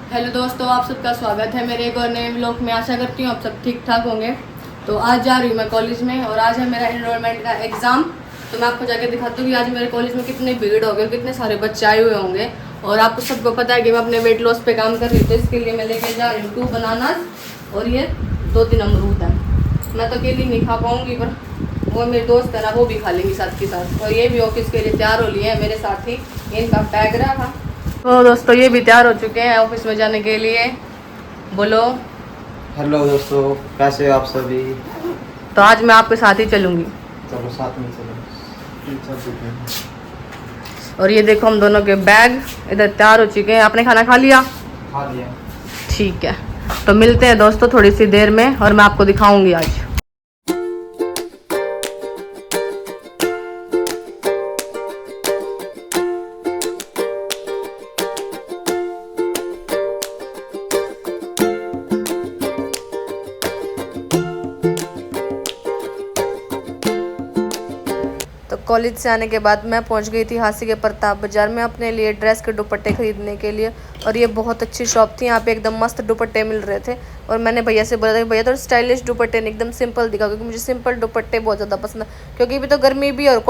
Hello दोस्तों, आप सबका स्वागत है मेरे एक और नए व्लॉग में। आशा करती हूँ आप सब ठीक ठाक होंगे। तो आज जा रही हूँ मैं कॉलेज में और आज है मेरा एनरोलमेंट का एग्ज़ाम। तो मैं आपको जाके दिखाती हूँ कि आज मेरे कॉलेज में कितनी भीड़ हो गई, कितने सारे बच्चे आए हुए होंगे। और आपको सबको पता है कि मैं अपने वेट लॉस पे काम कर रही हूँ, तो इसके लिए मैं लेके जा रही हूँ 2 बनानास और ये 2-3 अमरूद है। मैं तो अकेली नहीं खा पाऊँगी, पर वो मेरे दोस्त है ना, वो भी खा लेंगी साथ के साथ। और ये भी ऑफिस के लिए तैयार हो लिए हैं मेरे साथ ही, इनका बैग रहा। तो दोस्तों ये भी तैयार हो चुके हैं ऑफिस में जाने के लिए। बोलो हेलो दोस्तों, कैसे हो आप सभी। तो आज मैं आपके साथ ही चलूंगी। चलो साथ में चलो। और ये देखो हम दोनों के बैग इधर तैयार हो चुके हैं। आपने खाना खा लिया? खा लिया। ठीक है, तो मिलते हैं दोस्तों थोड़ी सी देर में और मैं आपको दिखाऊंगी आज। तो कॉलेज से आने के बाद मैं पहुंच गई थी हांसी के प्रताप बाज़ार में अपने लिए ड्रेस के दुपट्टे खरीदने के लिए। और ये बहुत अच्छी शॉप थी, यहाँ पे एकदम मस्त दुपट्टे मिल रहे थे। और मैंने भैया से बोला था कि भैया थोड़ा स्टाइलिश दुपट्टे नहीं, एकदम सिंपल दिखा, क्योंकि मुझे सिंपल दुपट्टे बहुत ज़्यादा पसंद है। क्योंकि अभी तो गर्मी भी, और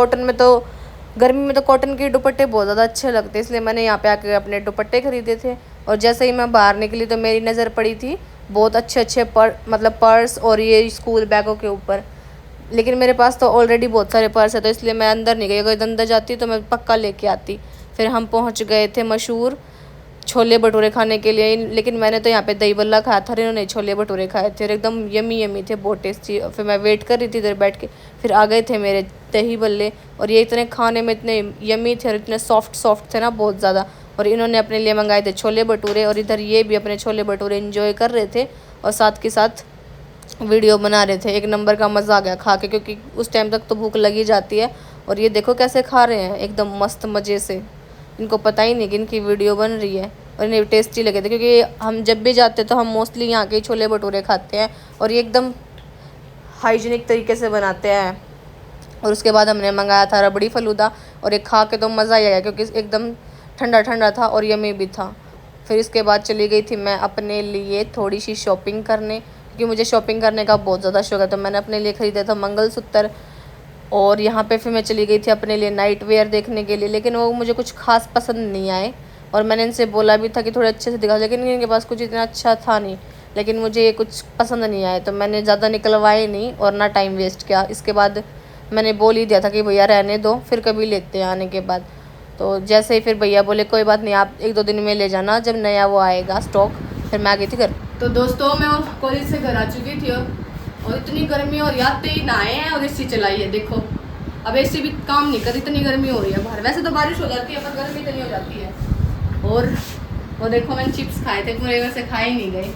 गर्मी में तो कॉटन के दुपट्टे बहुत ज़्यादा अच्छे लगते हैं, इसलिए मैंने यहाँ पे आके अपने दुपट्टे खरीदे थे। और जैसे ही मैं बाहर निकली तो मेरी नज़र पड़ी थी बहुत अच्छे पर्स और ये स्कूल बैगों के ऊपर। लेकिन मेरे पास तो ऑलरेडी बहुत सारे पर्स है, तो इसलिए मैं अंदर नहीं गई। अगर अंदर जाती तो मैं पक्का लेके आती। फिर हम पहुंच गए थे मशहूर छोले भटूरे खाने के लिए। लेकिन मैंने तो यहाँ पे दही बल्ला खाया था, इन्होंने छोले भटूरे खाए थे और एकदम यमी यमी थे, बहुत टेस्टी। फिर मैं वेट कर रही थी इधर बैठ के, फिर आ गए थे मेरे दही बल्ले। और ये इतने खाने में इतने यमी थे और इतने सॉफ्ट थे ना, बहुत ज़्यादा। और इन्होंने अपने लिए मंगाए थे छोले भटूरे, और इधर ये भी अपने छोले भटूरे इंजॉय कर रहे थे और साथ के साथ वीडियो बना रहे थे। एक नंबर का मज़ा आ गया खा के, क्योंकि उस टाइम तक तो भूख लगी जाती है। और ये देखो कैसे खा रहे हैं एकदम मस्त मज़े से, इनको पता ही नहीं कि इनकी वीडियो बन रही है। और इन्हें टेस्टी लगे थे, क्योंकि हम जब भी जाते तो हम मोस्टली यहाँ के छोले भटूरे खाते हैं और ये एकदम हाइजीनिक तरीके से बनाते हैं। और उसके बाद हमने मंगाया था रबड़ी फ़लूदा, और एक खा के तो मज़ा ही आ गया, क्योंकि एकदम ठंडा ठंडा था और यमी भी था। फिर इसके बाद चली गई थी मैं अपने लिए थोड़ी सी शॉपिंग करने, क्योंकि मुझे शॉपिंग करने का बहुत ज़्यादा शौक है। तो मैंने अपने लिए ख़रीदा था मंगलसूत्र। और यहाँ पे फिर मैं चली गई थी अपने लिए नाइट वेयर देखने के लिए, लेकिन वो मुझे कुछ खास पसंद नहीं आए। और मैंने इनसे बोला भी था कि थोड़े अच्छे से दिखा, लेकिन इनके पास कुछ इतना अच्छा था नहीं। लेकिन मुझे ये कुछ पसंद नहीं आए, तो मैंने ज़्यादा निकलवाए नहीं और ना टाइम वेस्ट किया। इसके बाद मैंने बोल ही दिया था कि भैया रहने दो, फिर कभी लेते हैं आने के बाद। तो जैसे ही फिर भैया बोले कोई बात नहीं, आप 1-2 दिन में ले जाना, जब नया वो आएगा स्टॉक। फिर मैं आ गई थी घर। तो दोस्तों मैं कॉलेज से घर आ चुकी थी और इतनी गर्मी, और याद ही नहाए हैं और एसी चलाई है। देखो अब एसी भी काम नहीं कर, इतनी गर्मी हो रही है बाहर। वैसे तो बारिश हो जाती है, पर गर्मी इतनी हो जाती है। और वो देखो मैंने चिप्स खाए थे, पूरे घर से खाए नहीं गए।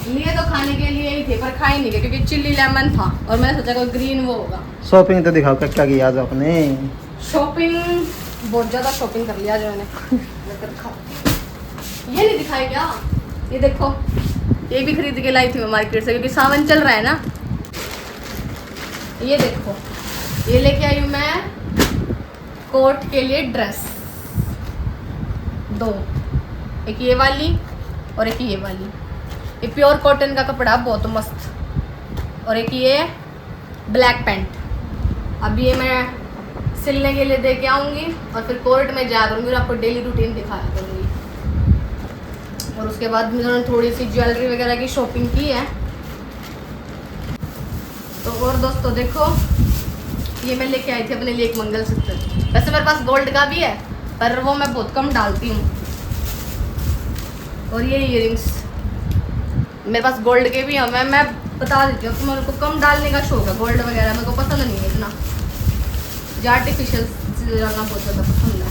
लिए तो खाने के लिए ही थे पर खाए नहीं गए, क्योंकि चिल्ली लेमन था और मैंने सोचा कोई ग्रीन वो होगा। शॉपिंग तो दिखाओ क्या किया आज आपने। शॉपिंग बहुत ज़्यादा शॉपिंग कर लिया जो मैंने। ये नहीं दिखाई क्या? ये देखो, ये भी खरीद के लाई थी मैं मार्केट से, क्योंकि सावन चल रहा है ना। ये देखो, ये लेके आई हूँ मैं कोट के लिए ड्रेस 2, एक ये वाली और एक ये वाली। ये प्योर कॉटन का कपड़ा बहुत मस्त। और एक ये ब्लैक पैंट। अब ये मैं सिलने के लिए दे के आऊँगी और फिर कोर्ट में जा करूँगी और आपको डेली रूटीन दिखाया करूँगी। और उसके बाद मैंने थोड़ी सी ज्वेलरी वगैरह की शॉपिंग की है। तो और दोस्तों देखो, ये मैं लेके आई थी अपने लिए एक मंगलसूत्र। वैसे मेरे पास गोल्ड का भी है, पर वो मैं बहुत कम डालती हूँ। और ये इयरिंग्स मेरे पास गोल्ड के भी हैं। मैं बता देती हूँ कि मेरे को कम डालने का शौक है, गोल्ड वगैरह मेरे को पसंद नहीं है इतना, जो आर्टिफिशियल से डालना बहुत ज़्यादा पसंद है।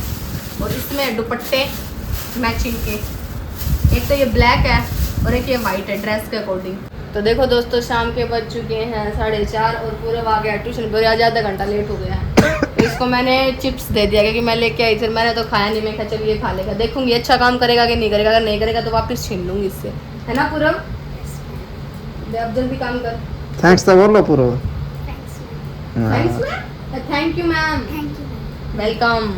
और इसमें दुपट्टे मैचिंग के, एक तो ये ब्लैक है और एक ये वाइट है ड्रेस के अकॉर्डिंग। तो देखो दोस्तों, शाम के बज चुके हैं 4:30 और पूरा आ गया ट्यूशन पर। आज आधा घंटा लेट हो गया है। इसको मैंने चिप्स दे दिया, क्योंकि मैं लेके आई, फिर मैंने तो खाया नहीं। मैं कहा चलिए खा लेगा, देखूंगी अच्छा काम करेगा कि नहीं करेगा। अगर नहीं करेगा तो वापस छीन लूँगी इससे, है ना पूरब? अब जल्दी काम कर। थैंक्स तो बोलो पूरा। Thank you ma'am, welcome.